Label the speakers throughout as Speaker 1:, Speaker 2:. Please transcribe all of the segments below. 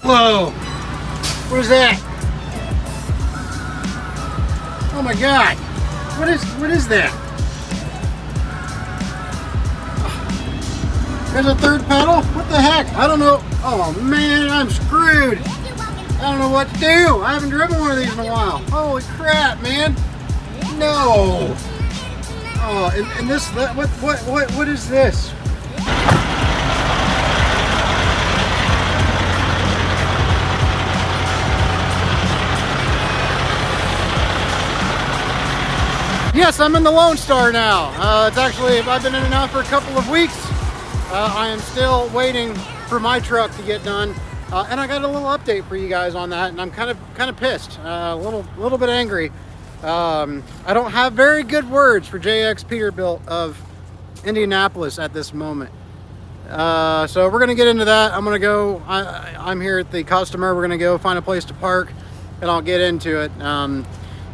Speaker 1: Whoa! What is that? Oh my God! What is that? There's a third pedal? What the heck? I don't know. Oh man, I'm screwed. I don't know what to do. I haven't driven one of these in a while. Holy crap, man. No. Oh, and this, what is this? Yes, I'm in the Lone Star now. It's actually, I've been in and out for a couple of weeks. I am still waiting for my truck to get done. And I got a little update for you guys on that, and I'm kind of pissed, a little bit angry. I don't have very good words for JX Peterbilt of Indianapolis at this moment. So we're gonna get into that. I'm gonna go. I'm here at the customer. We're gonna go find a place to park, and I'll get into it.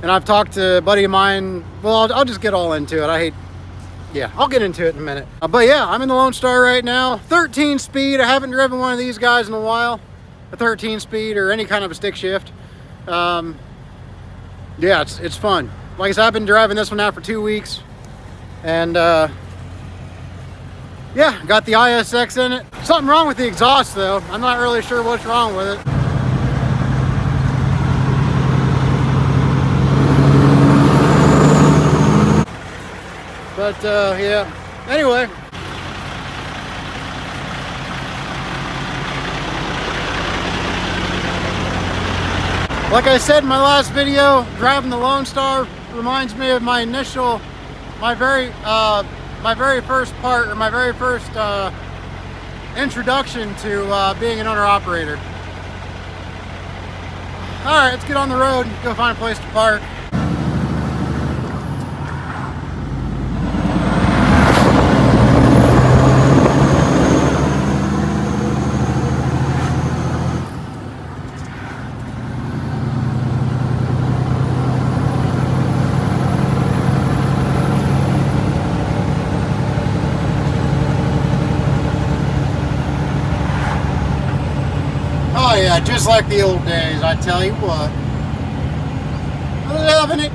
Speaker 1: And I've talked to a buddy of mine. Well, I'll just get all into it. Yeah, I'll get into it in a minute. But yeah, I'm in the Lone Star right now. 13 speed. I haven't driven one of these guys in a while. A 13 speed or any kind of a stick shift. Yeah, it's fun. Like I said, I've been driving this one now for 2 weeks. And yeah, got the ISX in it. Something wrong with the exhaust though. I'm not really sure what's wrong with it. But yeah, anyway. Like I said in my last video, driving the Lone Star reminds me of my very first introduction to being an owner-operator. All right, let's get on the road and go find a place to park. Oh yeah, just like the old days, I tell you what. I'm loving it.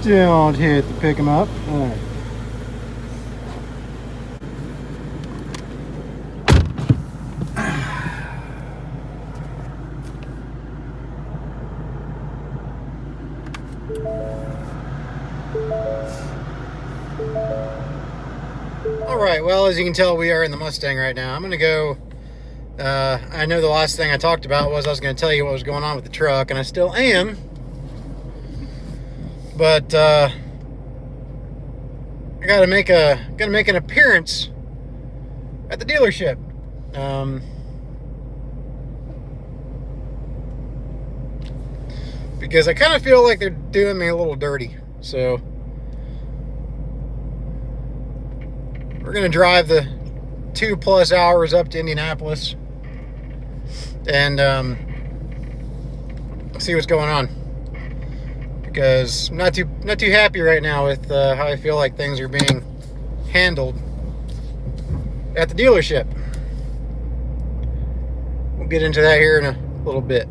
Speaker 1: Don't hit to pick them up. All right. All right, well, as you can tell, we are in the Mustang right now. I'm going to go, I know the last thing I talked about was I was going to tell you what was going on with the truck, and I still am. But I got to make an appearance at the dealership. Because I kind of feel like they're doing me a little dirty. So we're going to drive the 2+ hours up to Indianapolis and see what's going on. Because I'm not too happy right now with how I feel like things are being handled at the dealership. We'll get into that here in a little bit.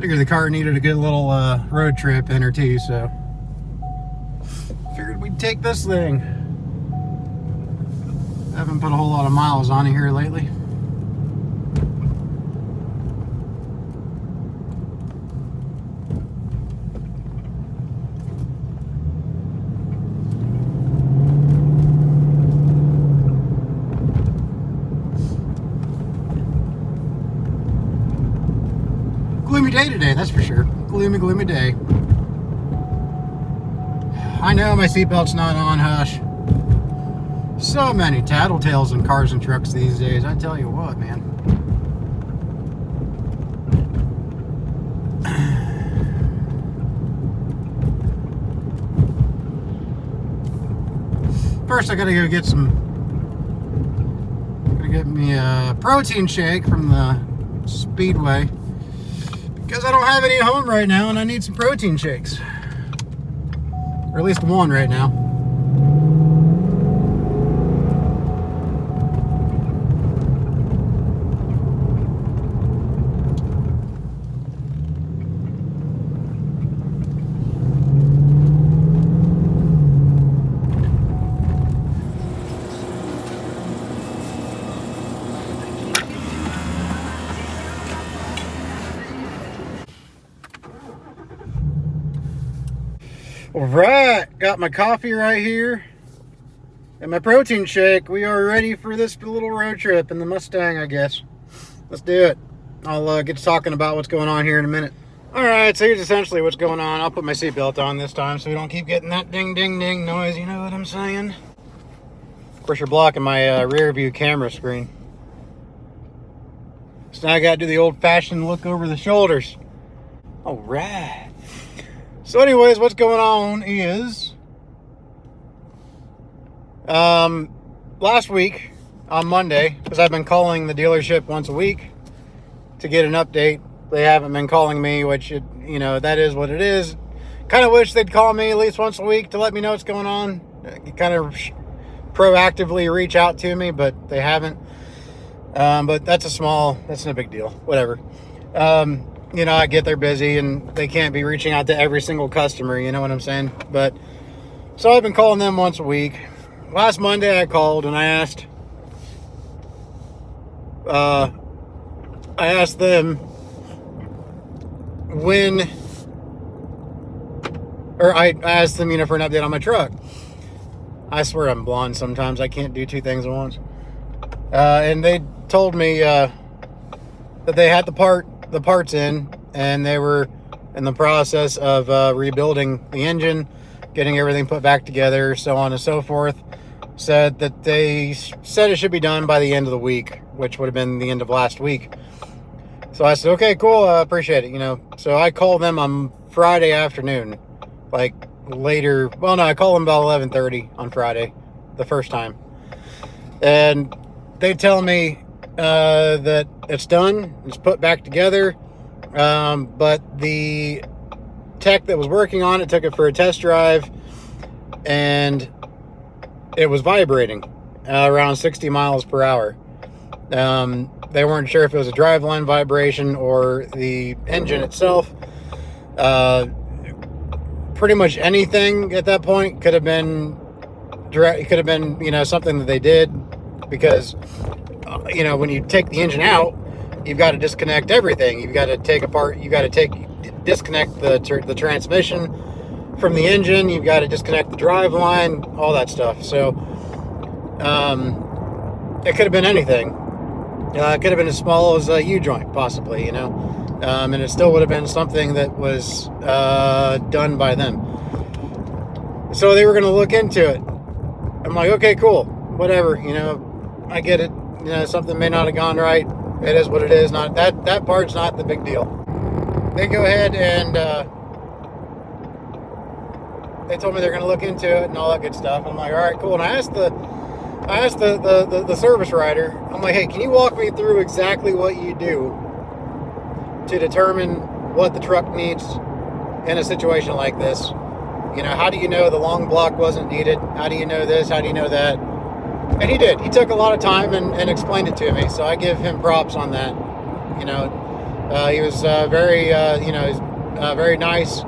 Speaker 1: Figured the car needed a good little road trip in her too, so figured we'd take this thing. I haven't put a whole lot of miles on it here lately. Gloomy day today, that's for sure. Gloomy day. I know my seatbelt's not on, hush. So many tattletales in cars and trucks these days, I tell you what, man. First I gotta go get me a protein shake from the Speedway. Because I don't have any at home right now and I need some protein shakes. Or at least one right now. All right, got my coffee right here and my protein shake. We are ready for this little road trip in the Mustang, I guess. Let's do it. I'll get to talking about what's going on here in a minute. All right, so here's essentially what's going on. I'll put my seatbelt on this time so we don't keep getting that ding, ding, ding noise. You know what I'm saying? Of course, you're blocking my rear view camera screen. So now I got to do the old-fashioned look over the shoulders. All right. So anyways, what's going on is, last week on Monday, because I've been calling the dealership once a week to get an update. They haven't been calling me, which, that is what it is. Kind of wish they'd call me at least once a week to let me know what's going on. Kind of proactively reach out to me, but they haven't. But that's no big deal. Whatever. I get they're busy and they can't be reaching out to every single customer, you know what I'm saying? But, so I've been calling them once a week. Last Monday I called and I asked them I asked them, for an update on my truck. I swear I'm blonde sometimes. I can't do two things at once. And they told me, that they had the parts in and they were in the process of rebuilding the engine, getting everything put back together, so on and so forth. Said that they said it should be done by the end of the week, which would have been the end of last week. So I said, okay, cool, I appreciate it, So I called them on Friday afternoon, like later. Well, no, I called them about 11:30 on Friday, the first time. And they tell me that it's done, it's put back together, but the tech that was working on it took it for a test drive and it was vibrating around 60 miles per hour. They weren't sure if it was a driveline vibration or the engine itself. Pretty much anything at that point could have been something that they did. because, you know, when you take the engine out, you've got to disconnect everything. You've got to take apart, you've got to disconnect the transmission from the engine. You've got to disconnect the drive line, all that stuff. So it could have been anything. It could have been as small as a U-joint, possibly, you know, and it still would have been something that was done by them. So they were going to look into it. I'm like, okay, cool, whatever, you know, I get it. You know, something may not have gone right. It is what it is. Not that part's not the big deal. They go ahead and they told me they're going to look into it and all that good stuff. I'm like, all right, cool. And I asked the service writer, I'm like, hey, can you walk me through exactly what you do to determine what the truck needs in a situation like this? You know, how do you know the long block wasn't needed? How do you know this? How do you know that? And he did. He took a lot of time and explained it to me. So I give him props on that. You know, he was very, you know, he's very nice,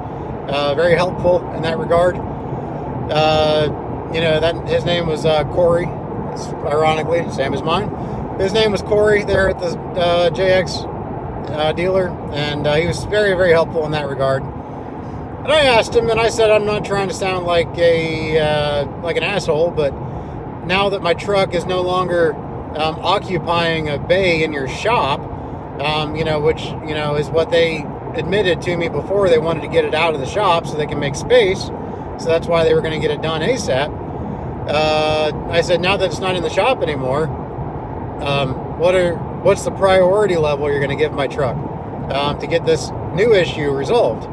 Speaker 1: very helpful in that regard. You know, that his name was Corey. It's ironically same as mine. His name was Corey there at the JX dealer, and he was very, very helpful in that regard. And I asked him, and I said, I'm not trying to sound like like an asshole, but now that my truck is no longer occupying a bay in your shop, you know, which, you know, is what they admitted to me before. They wanted to get it out of the shop so they can make space. So that's why they were going to get it done ASAP. I said, now that it's not in the shop anymore, what's the priority level you're going to give my truck to get this new issue resolved?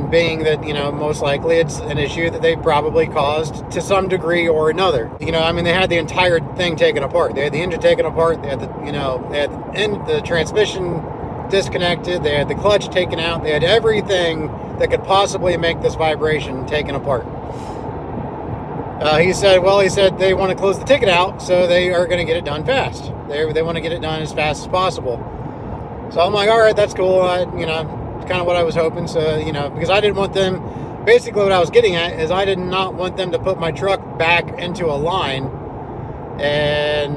Speaker 1: Being that, you know, most likely it's an issue that they probably caused to some degree or another. You know, I mean, they had the entire thing taken apart. They had the engine taken apart. They had the, you know, they had the transmission disconnected. They had the clutch taken out. They had everything that could possibly make this vibration taken apart. He said they want to close the ticket out, so they are going to get it done fast. They want to get it done as fast as possible. So I'm like, all right, that's cool. You know, kind of what I was hoping. So, you know, because I didn't want them, basically what I was getting at is I did not want them to put my truck back into a line and,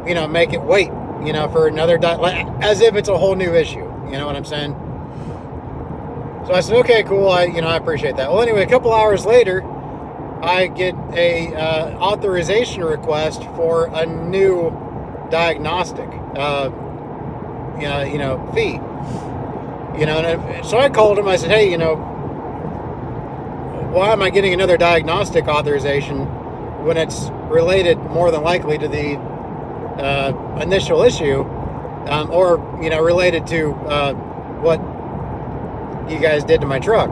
Speaker 1: you know, make it wait, you know, for another, like, as if it's a whole new issue. You know what I'm saying? So I said, okay, cool. I appreciate that. Well, anyway, a couple hours later, I get a authorization request for a new diagnostic, fee. You know, and so I called him. I said, hey, you know, why am I getting another diagnostic authorization when it's related more than likely to the initial issue, or, you know, related to what you guys did to my truck?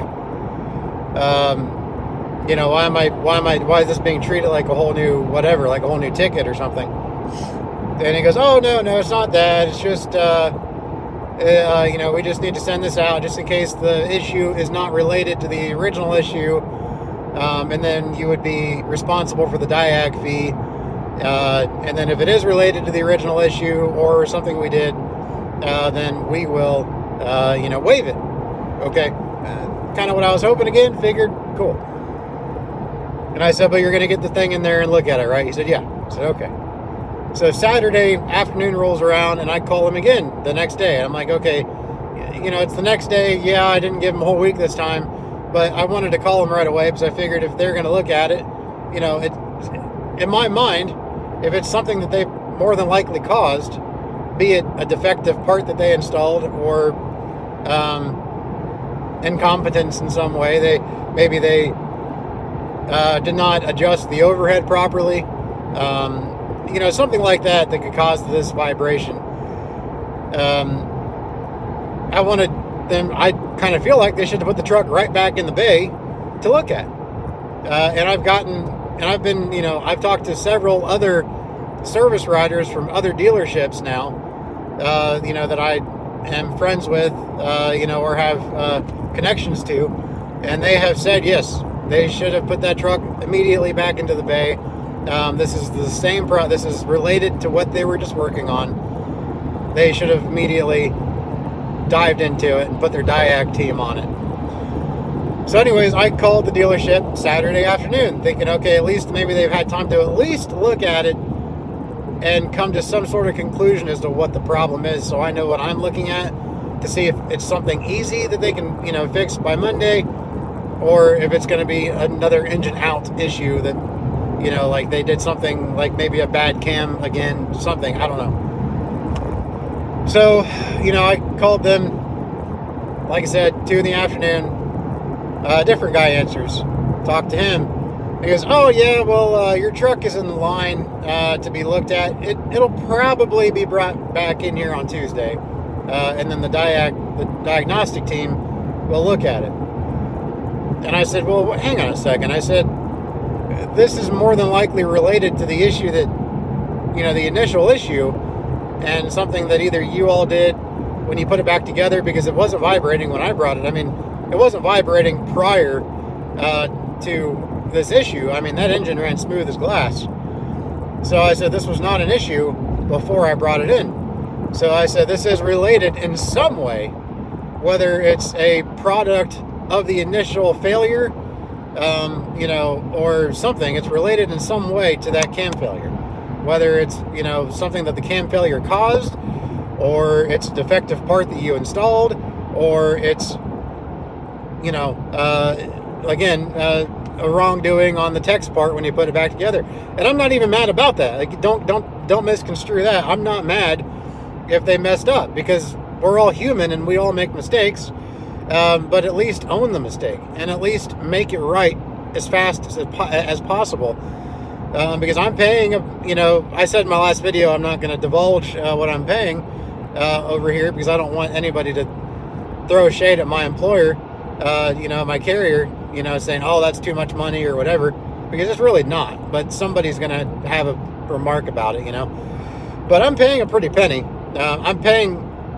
Speaker 1: You know, why is this being treated like a whole new whatever, like a whole new ticket or something? And he goes, oh, no, it's not that. It's just, you know, we just need to send this out just in case the issue is not related to the original issue. And then you would be responsible for the diag fee. And then if it is related to the original issue or something we did, then we will, you know, waive it. Okay. Kind of what I was hoping again. Figured, cool. And I said, but you're going to get the thing in there and look at it, right? He said, yeah. I said, okay. So Saturday afternoon rolls around, and I call him again the next day. I'm like, okay, you know, it's the next day. Yeah, I didn't give him a whole week this time, but I wanted to call him right away because I figured if they're going to look at it, you know, in my mind, if it's something that they more than likely caused, be it a defective part that they installed or incompetence in some way, maybe they did not adjust the overhead properly. You know, something like that could cause this vibration. I wanted them, I kind of feel like they should have put the truck right back in the bay to look at. And I've been, you know, I've talked to several other service riders from other dealerships now, you know, that I am friends with, you know, or have connections to. And they have said, yes, they should have put that truck immediately back into the bay. This is the same this is related to what they were just working on. They should have immediately dived into it and put their diag team on it. So anyways, I called the dealership Saturday afternoon thinking, okay, at least maybe they've had time to at least look at it and come to some sort of conclusion as to what the problem is, so I know what I'm looking at to see if it's something easy that they can, fix by Monday, or if it's going to be another engine out issue that, like they did something, like maybe a bad cam again, something, I don't know. So, I called them, like I said, 2 in the afternoon. A different guy answers. Talked to him. He goes, oh yeah, well, your truck is in the line to be looked at. It'll probably be brought back in here on Tuesday. And then the diagnostic team will look at it. And I said, well, hang on a second. I said, this is more than likely related to the issue that, the initial issue, and something that either you all did when you put it back together, because it wasn't vibrating when I brought it. I mean, it wasn't vibrating prior to this issue. I mean, that engine ran smooth as glass. So I said, this was not an issue before I brought it in. So I said, this is related in some way, whether it's a product of the initial failure, or something. It's related in some way to that cam failure. Whether it's, something that the cam failure caused, or it's a defective part that you installed, or it's, a wrongdoing on the tech's part when you put it back together. And I'm not even mad about that. Like, don't misconstrue that. I'm not mad if they messed up, because we're all human and we all make mistakes. But at least own the mistake and at least make it right as fast as possible. Because I'm paying, I said in my last video, I'm not going to divulge what I'm paying over here, because I don't want anybody to throw shade at my employer, my carrier, saying, oh, that's too much money or whatever, because it's really not. But somebody's going to have a remark about it, But I'm paying a pretty penny.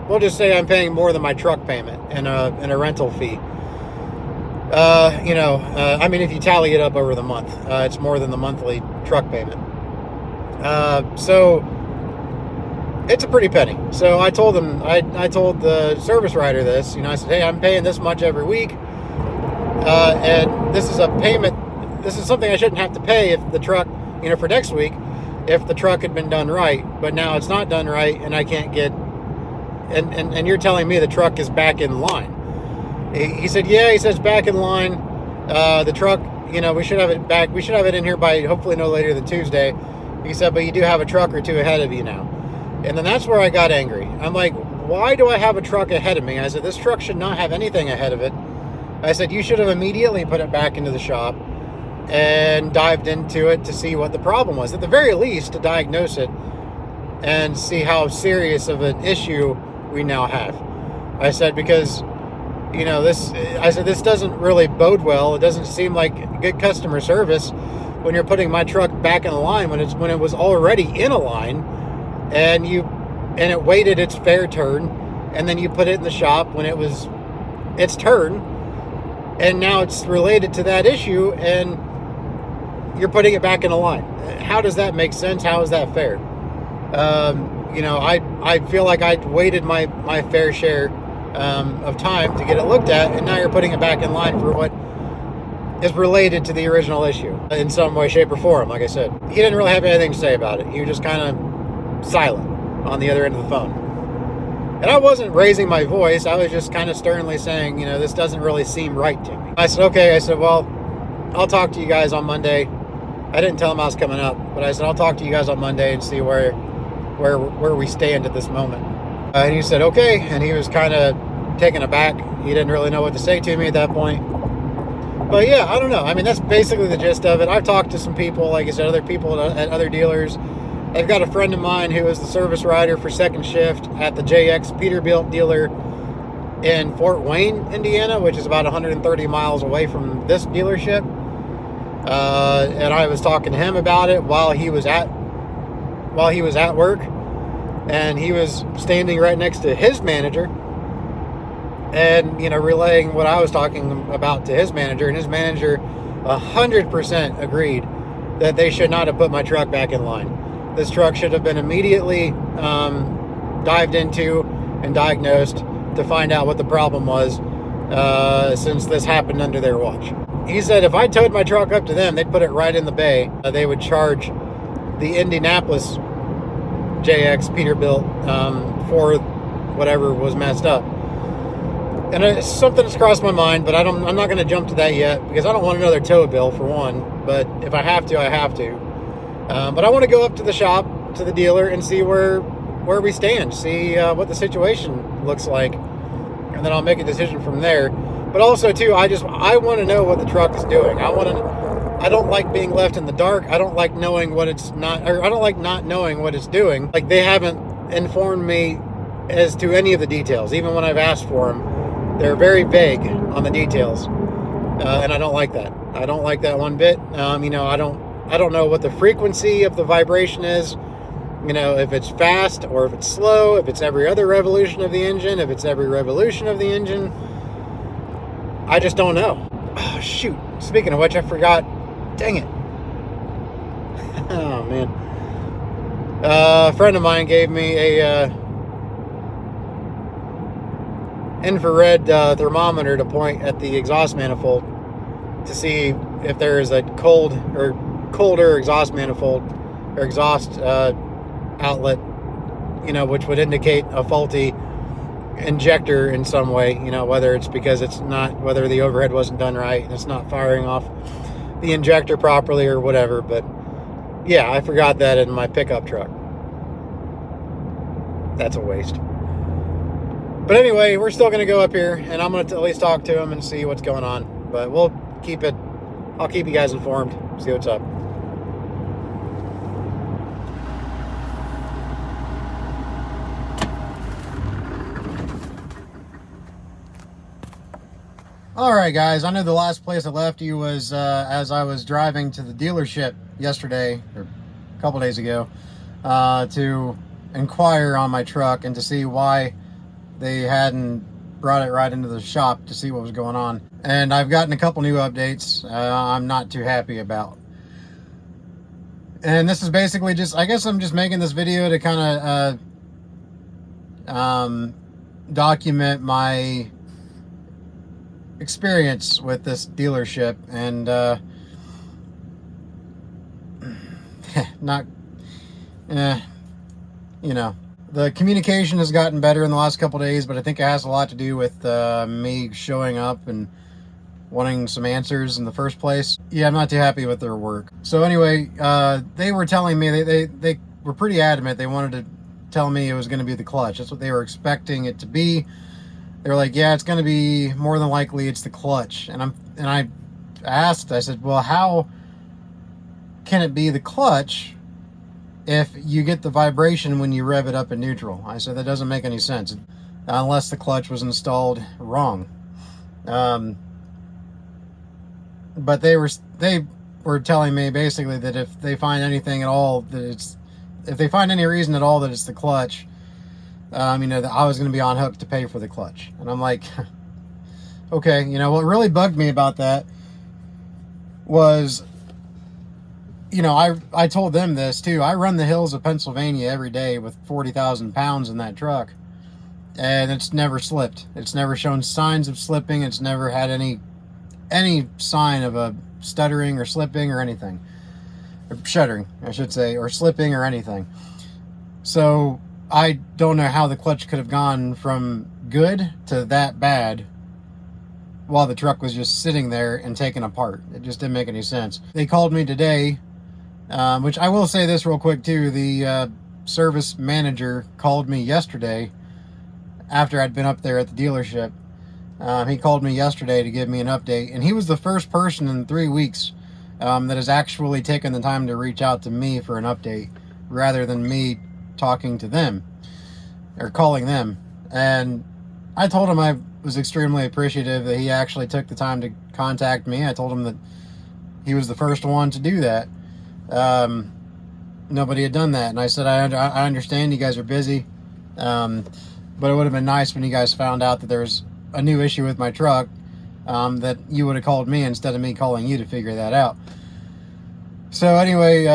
Speaker 1: We'll just say I'm paying more than my truck payment and a rental fee. I mean, if you tally it up over the month, it's more than the monthly truck payment. So it's a pretty penny. So I told them, I told the service writer this, I said, hey, I'm paying this much every week. And this is a payment. This is something I shouldn't have to pay if the truck, for next week, if the truck had been done right, but now it's not done right and I can't get, and you're telling me the truck is back in line. He said, yeah, he says back in line. The truck, we should have it back. We should have it in here by hopefully no later than Tuesday. He said, but you do have a truck or two ahead of you now. And then that's where I got angry. I'm like, why do I have a truck ahead of me? I said, this truck should not have anything ahead of it. I said, you should have immediately put it back into the shop and dived into it to see what the problem was. At the very least, to diagnose it and see how serious of an issue we now have. I said, because this doesn't really bode well. It doesn't seem like good customer service when you're putting my truck back in the line when it was already in a line, and it waited its fair turn, and then you put it in the shop when it was its turn, and now it's related to that issue, and you're putting it back in a line. How does that make sense? How is that fair? I feel like I waited my fair share of time to get it looked at, and now you're putting it back in line for what is related to the original issue in some way, shape, or form. Like I said, he didn't really have anything to say about it. He was just kind of silent on the other end of the phone. And I wasn't raising my voice. I was just kind of sternly saying, this doesn't really seem right to me. I said, okay. I said, well, I'll talk to you guys on Monday. I didn't tell him I was coming up, but I said, I'll talk to you guys on Monday and see where we stand at this moment. And he said, okay. And he was kind of taken aback. He didn't really know what to say to me at that point. But yeah, I don't know. I mean, that's basically the gist of it. I've talked to some people, like I said, other people at other dealers. I've got a friend of mine who is the service rider for second shift at the JX Peterbilt dealer in Fort Wayne, Indiana, which is about 130 miles away from this dealership. And I was talking to him about it while he was at work, and he was standing right next to his manager, and relaying what I was talking about to his manager, and his manager 100% agreed that they should not have put my truck back in line. This truck should have been immediately dived into and diagnosed to find out what the problem was, since this happened under their watch. He said if I towed my truck up to them, they'd put it right in the bay. They would charge the Indianapolis JX Peterbilt for whatever was messed up. And it's something that's crossed my mind, but I'm not going to jump to that yet because I don't want another tow bill for one. But if I have to, I have to. But I want to go up to the shop, to the dealer, and see where we stand, see what the situation looks like, and then I'll make a decision from there. But also too, I want to know what the truck is doing. I don't like being left in the dark. I don't like knowing what it's not, or I don't like not knowing what it's doing. Like, they haven't informed me as to any of the details, even when I've asked for them. They're very vague on the details, and I don't like that. I don't like that one bit. You know, I don't know what the frequency of the vibration is. You know, if it's fast or if it's slow, if it's every other revolution of the engine, if it's every revolution of the engine. I just don't know. Oh, shoot. Speaking of which, I forgot. Dang it. Oh, man. A friend of mine gave me a infrared thermometer to point at the exhaust manifold to see if there is a colder exhaust manifold or exhaust outlet, you know, which would indicate a faulty injector in some way, you know, whether it's because whether the overhead wasn't done right and it's not firing off the injector properly or whatever. But yeah, I forgot that in my pickup truck. That's a waste. But anyway, we're still going to go up here, and I'm going to at least talk to him and see what's going on. But I'll keep you guys informed, see what's up. Alright guys, I know the last place I left you was as I was driving to the dealership yesterday, or a couple days ago, to inquire on my truck and to see why they hadn't brought it right into the shop to see what was going on. And I've gotten a couple new updates I'm not too happy about. And this is basically just, I guess I'm just making this video to kind of document my experience with this dealership, and you know, the communication has gotten better in the last couple days, but I think it has a lot to do with me showing up and wanting some answers in the first place. Yeah, I'm not too happy with their work. So anyway, they were telling me, they were pretty adamant. They wanted to tell me it was going to be the clutch. That's what they were expecting it to be. They were like, yeah, it's going to be more than likely it's the clutch. And I asked, I said, well, how can it be the clutch if you get the vibration when you rev it up in neutral? I said, that doesn't make any sense unless the clutch was installed wrong. But they were telling me basically that if they find anything at all if they find any reason at all that it's the clutch, you know, that I was going to be on hook to pay for the clutch. And I'm like, okay. You know, what really bugged me about that was, you know, I told them this too. I run the hills of Pennsylvania every day with 40,000 pounds in that truck, and it's never slipped. It's never shown signs of slipping. It's never had any sign of a stuttering or slipping or anything, or shuddering, I should say, or slipping or anything. So I don't know how the clutch could have gone from good to that bad while the truck was just sitting there and taken apart. It just didn't make any sense. They called me today, which I will say this real quick too. The service manager called me yesterday after I'd been up there at the dealership. He called me yesterday to give me an update, and he was the first person in 3 weeks that has actually taken the time to reach out to me for an update rather than me talking to them or calling them. And I told him I was extremely appreciative that he actually took the time to contact me. I told him that he was the first one to do that. Nobody had done that, and I said, I understand you guys are busy, but it would have been nice when you guys found out that there's a new issue with my truck, that you would have called me instead of me calling you to figure that out. So anyway,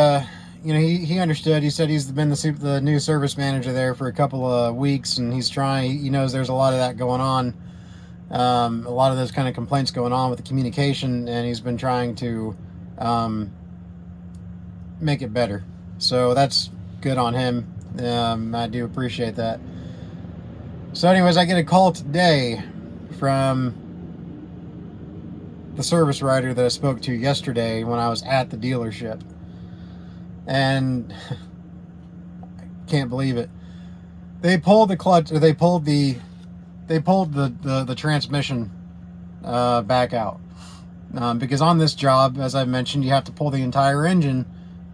Speaker 1: you know, he understood. He said he's been the new service manager there for a couple of weeks, and he knows there's a lot of that going on A lot of those kind of complaints going on with the communication, and he's been trying to make it better. So that's good on him. I do appreciate that. So anyways, I get a call today from the service writer that I spoke to yesterday when I was at the dealership. And I can't believe it. They pulled the clutch, or they pulled the transmission back out. Because on this job, as I mentioned, you have to pull the entire engine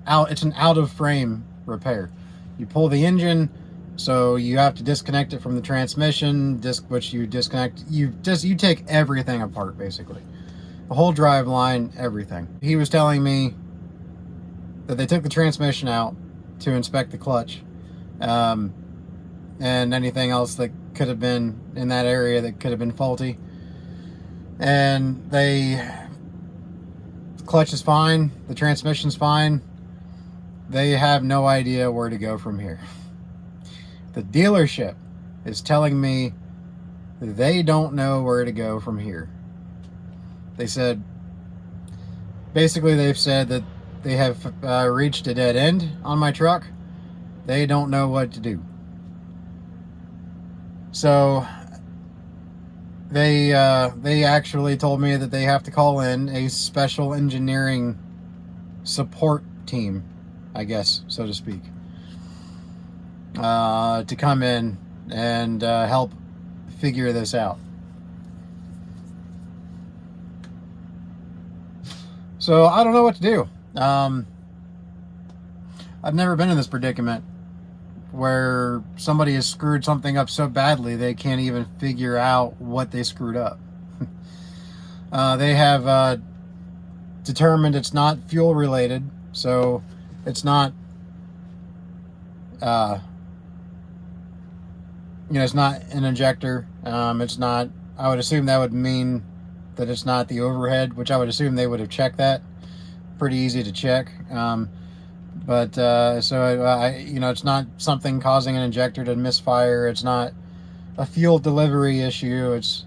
Speaker 1: out. It's an out of frame repair. You pull the engine, so you have to disconnect it from the transmission, which you disconnect. You take everything apart, basically. The whole drive line, everything. He was telling me that they took the transmission out to inspect the clutch, and anything else that could have been in that area that could have been faulty. And the clutch is fine, the transmission's fine. They have no idea where to go from here. The dealership is telling me they don't know where to go from here. They said, basically they've said that they have reached a dead end on my truck. They don't know what to do. So they actually told me that they have to call in a special engineering support team, I guess, so to speak, to come in and help figure this out. So I don't know what to do. I've never been in this predicament where somebody has screwed something up so badly they can't even figure out what they screwed up. They have determined it's not fuel related, so it's not it's not an injector. It's not, I would assume that would mean that it's not the overhead, which I would assume they would have checked that. Pretty easy to check. But it's not something causing an injector to misfire. It's not a fuel delivery issue. It's,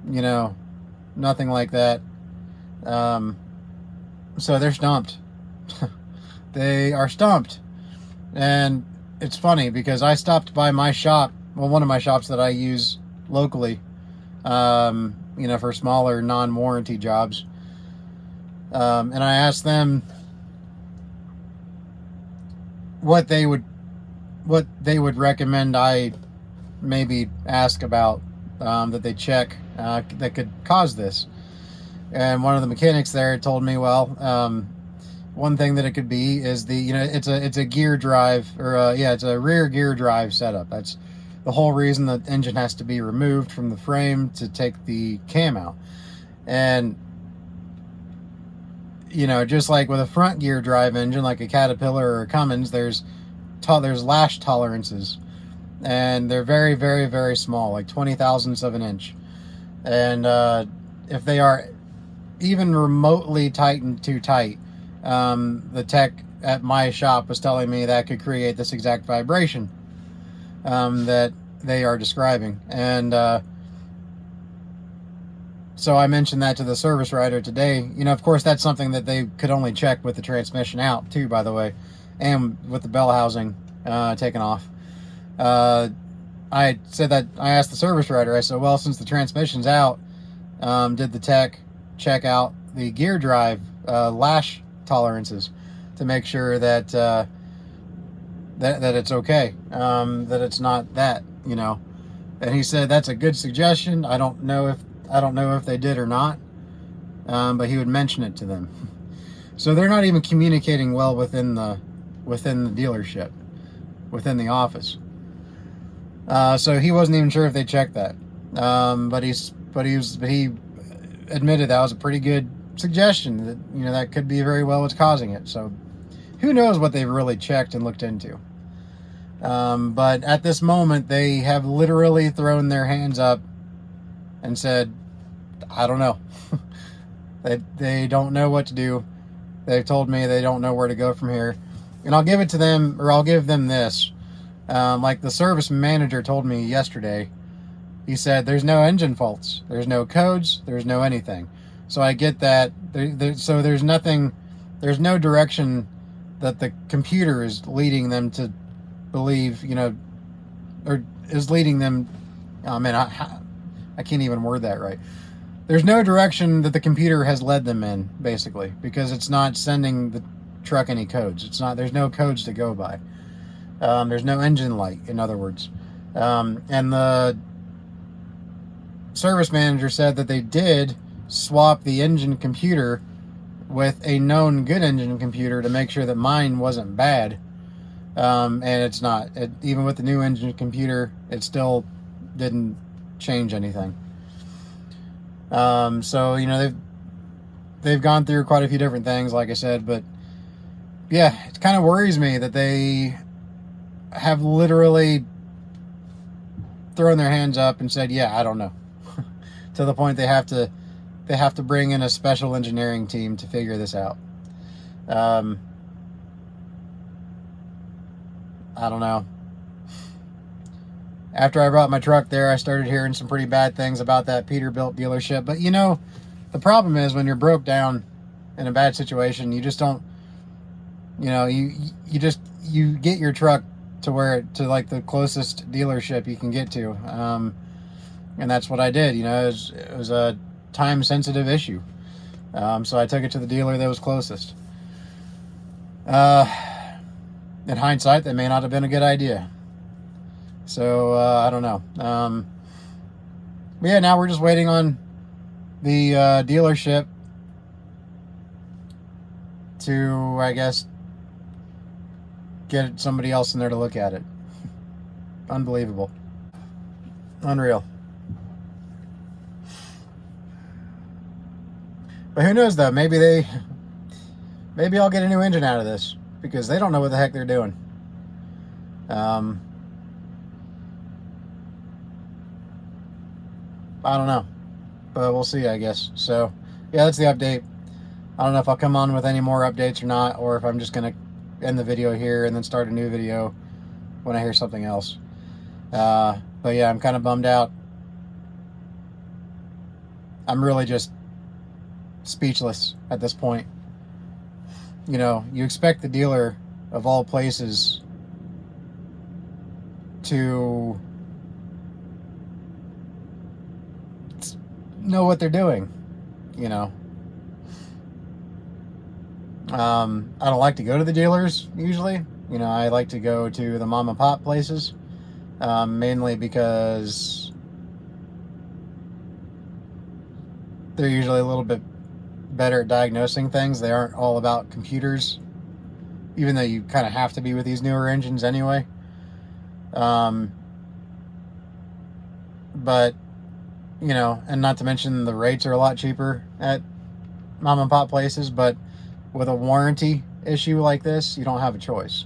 Speaker 1: nothing like that. So they're stumped. They are stumped. And it's funny because I stopped by my shop, one of my shops that I use locally, for smaller non-warranty jobs. And I asked them what they would recommend I maybe ask about, that they check, that could cause this. And one of the mechanics there told me, well, one thing that it could be is it's a gear drive, or it's a rear gear drive setup. That's the whole reason the engine has to be removed from the frame to take the cam out. And just like with a front gear drive engine, like a Caterpillar or a Cummins, there's lash tolerances, and they're very, very, very small, like 20 thousandths of an inch. And if they are even remotely tightened too tight, the tech at my shop was telling me that could create this exact vibration that they are describing. And so I mentioned that to the service writer today. Of course, that's something that they could only check with the transmission out too, by the way, and with the bell housing taken off. I said that, I asked the service writer, I said, well, since the transmission's out, did the tech check out the gear drive lash tolerances to make sure that that it's okay, that it's not that, And he said that's a good suggestion. I don't know if they did or not, but he would mention it to them. So they're not even communicating well within the dealership, within the office. So he wasn't even sure if they checked that. But he admitted that was a pretty good suggestion, that that could be very well what's causing it. So who knows what they've really checked and looked into. But at this moment, they have literally thrown their hands up and said, I don't know. They don't know what to do. They've told me they don't know where to go from here. And I'll give it to them, or I'll give them this. Like the service manager told me yesterday, He said there's no engine faults, there's no codes, there's no anything. So I get that. So there's nothing, there's no direction that the computer is leading them to believe, or is leading them. Oh man, I can't even word that right. There's no direction that the computer has led them in, basically, because it's not sending the truck any codes. It's not. There's no codes to go by. There's no engine light, in other words. And the service manager said that they did swap the engine computer with a known good engine computer to make sure that mine wasn't bad. And it's not. Even with the new engine computer, it still didn't change anything. So they've gone through quite a few different things, like I said, but yeah, it kind of worries me that they have literally thrown their hands up and said, yeah, I don't know. To the point they have to bring in a special engineering team to figure this out. I don't know. After I brought my truck there, I started hearing some pretty bad things about that Peterbilt dealership. But the problem is when you're broke down in a bad situation, you just don't, you get your truck to like the closest dealership you can get to. And that's what I did. It was a time sensitive issue. So I took it to the dealer that was closest. In hindsight, that may not have been a good idea. So, I don't know. But yeah, now we're just waiting on the dealership to, I guess, get somebody else in there to look at it. Unbelievable. Unreal. But who knows, though? Maybe I'll get a new engine out of this, because they don't know what the heck they're doing. I don't know, but we'll see, I guess. So, yeah, that's the update. I don't know if I'll come on with any more updates or not, or if I'm just going to end the video here and then start a new video when I hear something else. But yeah, I'm kind of bummed out. I'm really just speechless at this point. You expect the dealer, of all places, to know what they're doing. I don't like to go to the dealers usually. I like to go to the mom and pop places, mainly because they're usually a little bit better at diagnosing things. They aren't all about computers, even though you kind of have to be with these newer engines anyway. But and not to mention the rates are a lot cheaper at mom and pop places. But with a warranty issue like this, you don't have a choice.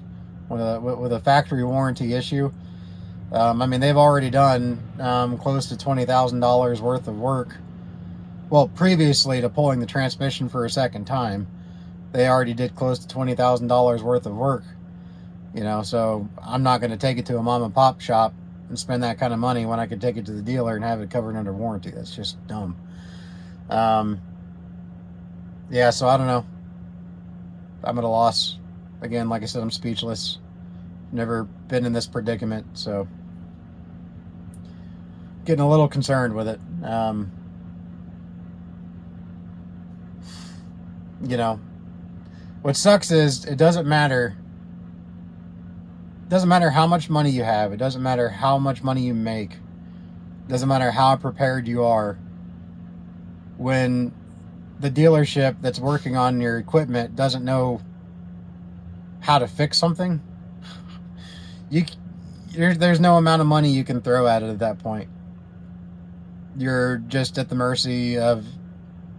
Speaker 1: With a factory warranty issue, they've already done close to $20,000 worth of work. Well, previously to pulling the transmission for a second time, they already did close to $20,000 worth of work. So I'm not going to take it to a mom and pop shop and spend that kind of money when I could take it to the dealer and have it covered under warranty. That's just dumb. Yeah, so I don't know. I'm at a loss. Again, like I said, I'm speechless. Never been in this predicament, so getting a little concerned with it. What sucks is it doesn't matter. It doesn't matter how much money you have. It doesn't matter how much money you make. It doesn't matter how prepared you are. When the dealership that's working on your equipment doesn't know how to fix something, there's no amount of money you can throw at it at that point. You're just at the mercy of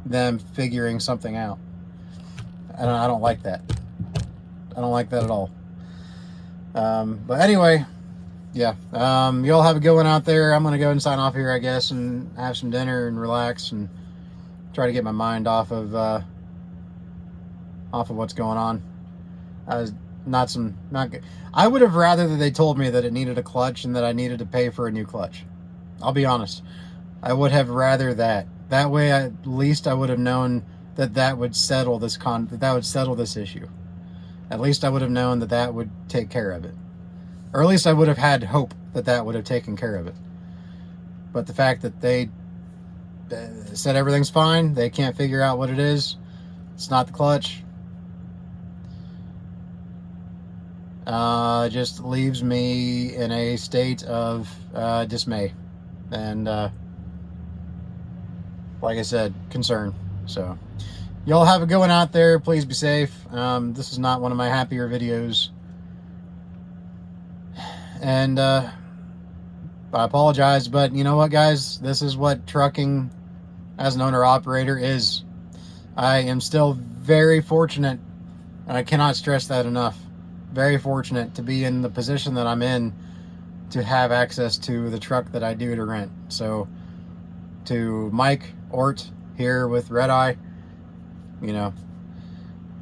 Speaker 1: them figuring something out. And I don't like that. I don't like that at all. But anyway, yeah. Y'all have a good one out there. I'm going to go and sign off here, I guess, and have some dinner and relax and try to get my mind off of what's going on. Not good. I would have rather that they told me that it needed a clutch and that I needed to pay for a new clutch. I'll be honest. I would have rather that. That way, at least I would have known that that would settle this that would settle this issue. At least I would have known that that would take care of it. Or at least I would have had hope that that would have taken care of it. But the fact that they said everything's fine, they can't figure out what it is, it's not the clutch, just leaves me in a state of dismay. And like I said, concern. So y'all have a good one out there. Please be safe. This is not one of my happier videos. And I apologize, but you know what, guys? This is what trucking as an owner-operator is. I am still very fortunate, and I cannot stress that enough, very fortunate to be in the position that I'm in to have access to the truck that I do to rent. So to Mike Ort here with Red Eye, you know,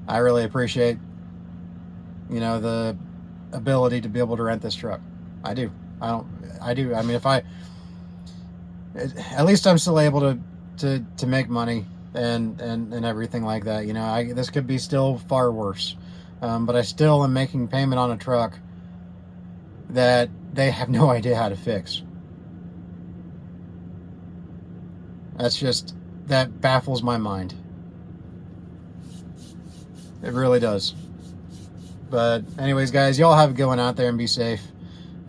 Speaker 1: I really appreciate, you know, the ability to be able to rent this truck. I do. I do. I mean, at least I'm still able to make money and everything like that. You know, this could be still far worse. But I still am making payment on a truck that they have no idea how to fix. That baffles my mind. It really does. But anyways, guys, y'all have a good one out there and be safe.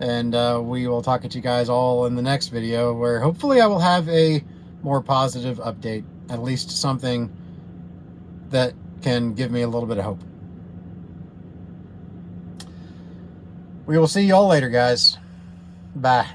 Speaker 1: And we will talk to you guys all in the next video, where hopefully I will have a more positive update. At least something that can give me a little bit of hope. We will see y'all later, guys. Bye.